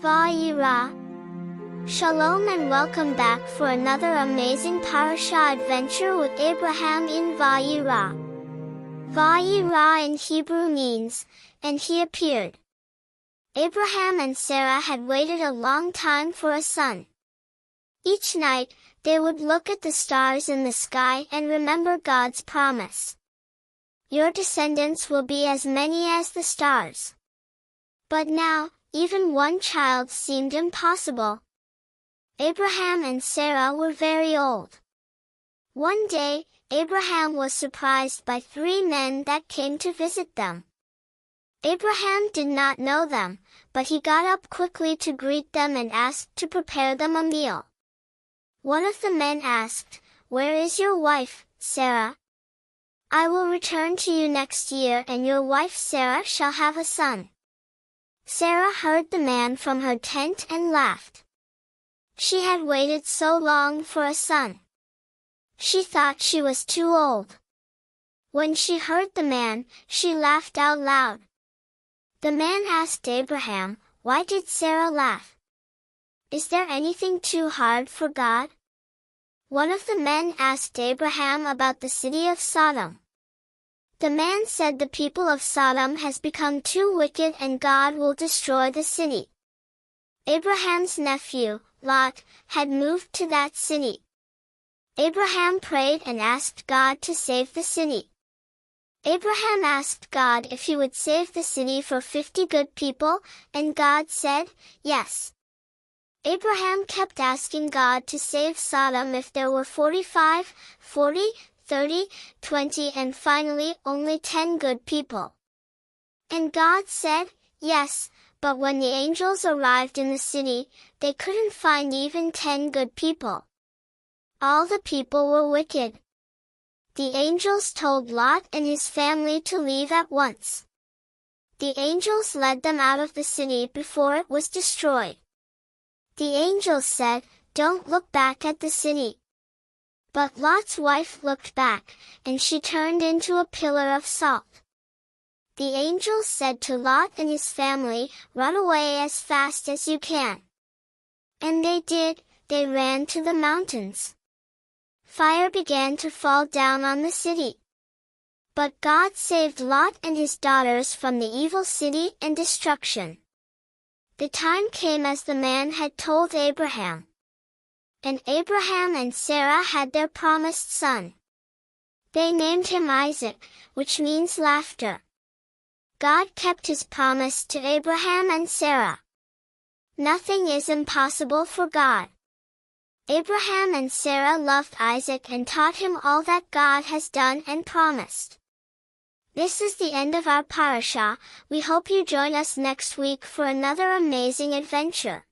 Vayera. Shalom and welcome back for another amazing Parashat adventure with Abraham in Vayera. Vayera in Hebrew means, and he appeared. Abraham and Sarah had waited a long time for a son. Each night, they would look at the stars in the sky and remember God's promise. Your descendants will be as many as the stars. But now, even one child seemed impossible. Abraham and Sarah were very old. One day, Abraham was surprised by 3 men that came to visit them. Abraham did not know them, but he got up quickly to greet them and asked to prepare them a meal. One of the men asked, "Where is your wife, Sarah? I will return to you next year and your wife Sarah shall have a son." Sarah heard the man from her tent and laughed. She had waited so long for a son. She thought she was too old. When she heard the man, she laughed out loud. The man asked Abraham, "Why did Sarah laugh? Is there anything too hard for God?" One of the men asked Abraham about the city of Sodom. The man said the people of Sodom has become too wicked and God will destroy the city. Abraham's nephew, Lot, had moved to that city. Abraham prayed and asked God to save the city. Abraham asked God if he would save the city for 50 good people, and God said, yes. Abraham kept asking God to save Sodom if there were 45, 40, 30, 20 and finally only 10 good people. And God said, yes, but when the angels arrived in the city, they couldn't find even 10 good people. All the people were wicked. The angels told Lot and his family to leave at once. The angels led them out of the city before it was destroyed. The angels said, "Don't look back at the city." But Lot's wife looked back, and she turned into a pillar of salt. The angels said to Lot and his family, "Run away as fast as you can." And they did, they ran to the mountains. Fire began to fall down on the city. But God saved Lot and his daughters from the evil city and destruction. The time came as the man had told Abraham. And Abraham and Sarah had their promised son. They named him Isaac, which means laughter. God kept his promise to Abraham and Sarah. Nothing is impossible for God. Abraham and Sarah loved Isaac and taught him all that God has done and promised. This is the end of our parasha. We hope you join us next week for another amazing adventure.